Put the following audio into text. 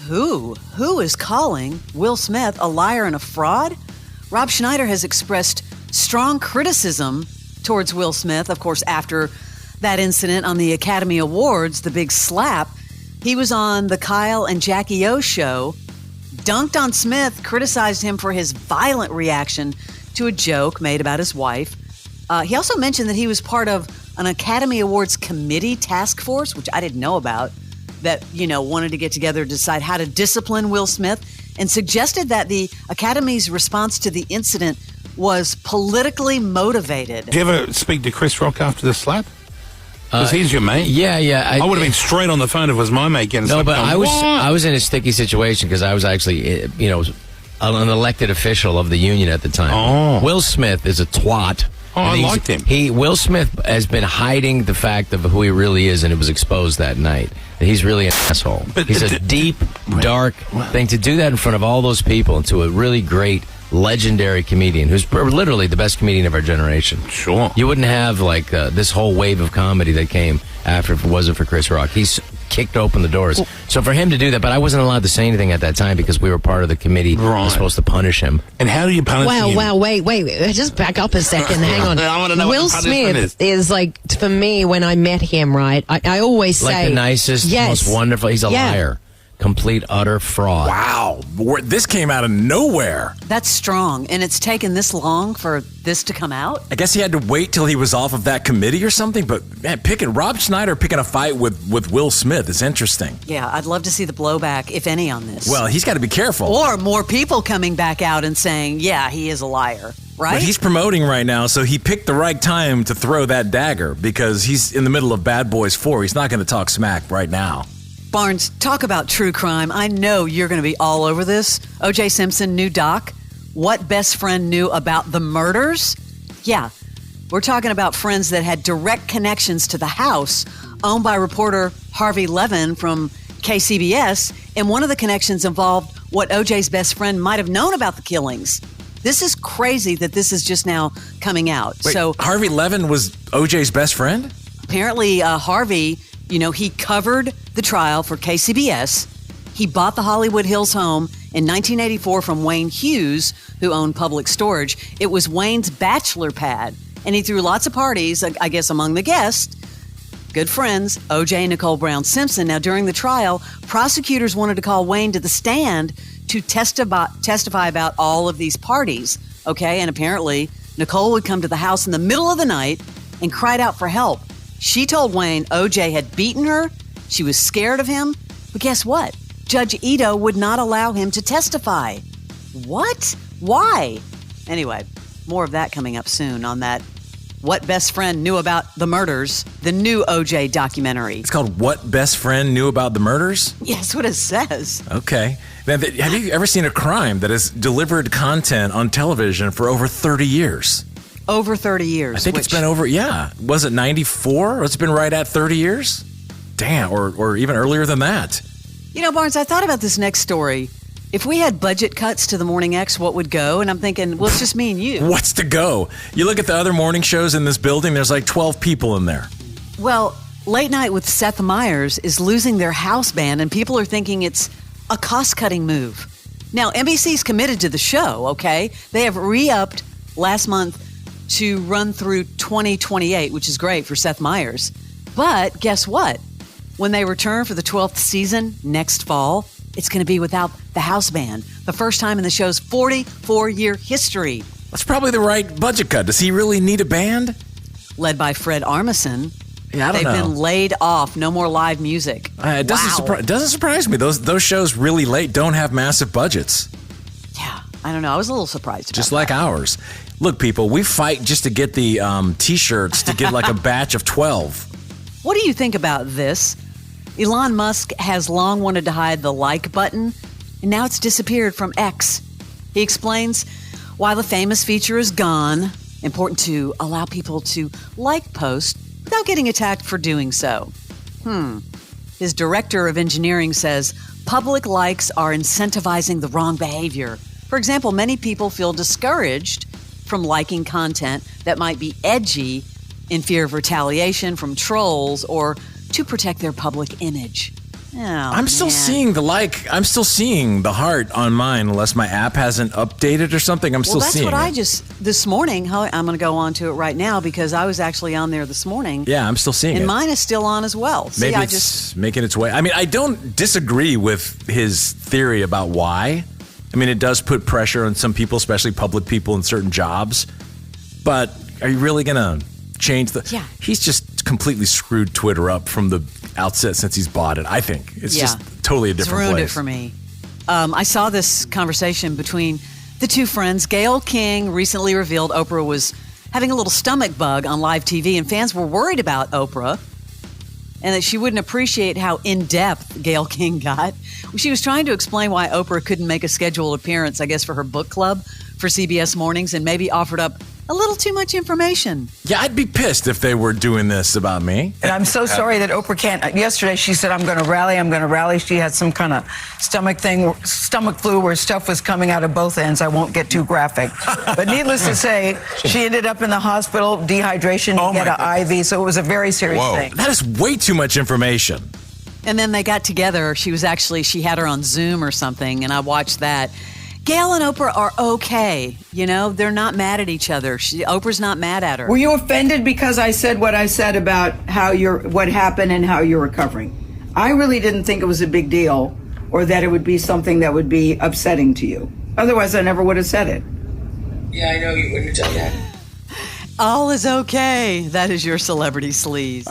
Who is calling Will Smith a liar and a fraud? Rob Schneider has expressed strong criticism towards Will Smith, of course, after that incident on the Academy Awards, the big slap. He was on the Kyle and Jackie O show, dunked on Smith, criticized him for his violent reaction to a joke made about his wife. He also mentioned that he was part of an Academy Awards committee task force, which I didn't know about, that, wanted to get together to decide how to discipline Will Smith, and suggested that the Academy's response to the incident was politically motivated. Did you ever speak to Chris Rock after the slap? Because he's your mate. Yeah. I would have been straight on the phone if it was my mate getting slapped. No, but I was in a sticky situation because I was actually, an elected official of the union at the time. Oh. Will Smith is a twat. Oh, I liked him. Will Smith has been hiding the fact of who he really is, and it was exposed that night. He's really an asshole. But he's a deep, dark thing. To do that in front of all those people and to a really great, legendary comedian who's literally the best comedian of our generation. Sure. You wouldn't have this whole wave of comedy that came after if it wasn't for Chris Rock. He's kicked open the doors. So for him to do that, but I wasn't allowed to say anything at that time because we were part of the committee that was supposed to punish him. And how do you punish him? Wow, wait. Just back up a second. Hang on. I want to know Will what the punishment Smith is like, for me, when I met him, right, I always say... Like the nicest, most wonderful. He's a liar. Complete, utter fraud. Wow. This came out of nowhere. That's strong. And it's taken this long for this to come out? I guess he had to wait till he was off of that committee or something. But, man, Rob Schneider picking a fight with Will Smith is interesting. Yeah, I'd love to see the blowback, if any, on this. Well, he's got to be careful. Or more people coming back out and saying, yeah, he is a liar, right? But he's promoting right now, so he picked the right time to throw that dagger because he's in the middle of Bad Boys 4. He's not going to talk smack right now. Barnes, talk about true crime. I know you're going to be all over this. OJ Simpson, new doc. What best friend knew about the murders? Yeah, we're talking about friends that had direct connections to the house owned by reporter Harvey Levin from KCBS. And one of the connections involved what OJ's best friend might have known about the killings. This is crazy that this is just now coming out. Wait, so Harvey Levin was OJ's best friend? Apparently, Harvey... he covered the trial for KCBS. He bought the Hollywood Hills home in 1984 from Wayne Hughes, who owned Public Storage. It was Wayne's bachelor pad, and he threw lots of parties, I guess, among the guests. Good friends, OJ and Nicole Brown Simpson. Now, during the trial, prosecutors wanted to call Wayne to the stand to testify about all of these parties, okay? And apparently, Nicole would come to the house in the middle of the night and cried out for help. She told Wayne OJ had beaten her. She was scared of him. But guess what? Judge Ito would not allow him to testify. What? Why? Anyway, more of that coming up soon on that What Best Friend Knew About the Murders, the new OJ documentary. It's called What Best Friend Knew About the Murders? Yeah, that's what it says. Okay. Now, have you ever seen a crime that has delivered content on television for over 30 years? Over 30 years. I think it's been over, Was it 94? It's been right at 30 years? Damn, or even earlier than that. Barnes, I thought about this next story. If we had budget cuts to the Morning X, what would go? And I'm thinking, well, it's just me and you. What's to go? You look at the other morning shows in this building, there's like 12 people in there. Well, Late Night with Seth Meyers is losing their house band, and people are thinking it's a cost-cutting move. Now, NBC's committed to the show, okay? They have re-upped last month to run through 2028, which is great for Seth Meyers. But guess what? When they return for the 12th season next fall, it's going to be without the house band. The first time in the show's 44-year history. That's probably the right budget cut. Does he really need a band? Led by Fred Armisen. Yeah, I don't know. They've been laid off. No more live music. It doesn't surprise me. Those shows really late don't have massive budgets. Yeah, I don't know. I was a little surprised about Just like ours. Look, people, we fight just to get the T-shirts to get like a batch of 12. What do you think about this? Elon Musk has long wanted to hide the like button, and now it's disappeared from X. He explains why the famous feature is gone. Important to allow people to like posts without getting attacked for doing so. His director of engineering says public likes are incentivizing the wrong behavior. For example, many people feel discouraged from liking content that might be edgy in fear of retaliation from trolls or to protect their public image. Oh, I'm still man. seeing the like. I'm still seeing the heart on mine, unless my app hasn't updated or something. I'm still seeing it. Well, that's what this morning, I'm going to go on to it right now because I was actually on there this morning. Yeah, I'm still seeing it. And mine is still on as well. See, Maybe it's making its way. I mean, I don't disagree with his theory about why. I mean, it does put pressure on some people, especially public people in certain jobs. But are you really going to change the... Yeah. He's just completely screwed Twitter up from the outset since he's bought it, I think. It's just totally a different ruined place. it for me. I saw this conversation between the two friends. Gayle King recently revealed Oprah was having a little stomach bug on live TV, and fans were worried about Oprah and that she wouldn't appreciate how in-depth Gayle King got. She was trying to explain why Oprah couldn't make a scheduled appearance, I guess, for her book club for CBS Mornings, and maybe offered up a little too much information. Yeah, I'd be pissed if they were doing this about me. And I'm so sorry that Oprah can't. Yesterday she said, I'm going to rally. She had some kind of stomach flu where stuff was coming out of both ends. I won't get too graphic. But needless to say, she ended up in the hospital, dehydration, get an IV. So it was a very serious thing. That is way too much information. And then they got together. She had her on Zoom or something, and I watched that. Gayle and Oprah are okay. You know, they're not mad at each other. Oprah's not mad at her. Were you offended because I said what I said about what happened and how you're recovering? I really didn't think it was a big deal or that it would be something that would be upsetting to you. Otherwise, I never would have said it. Yeah, I know you wouldn't have done that. All is okay. That is your celebrity sleaze.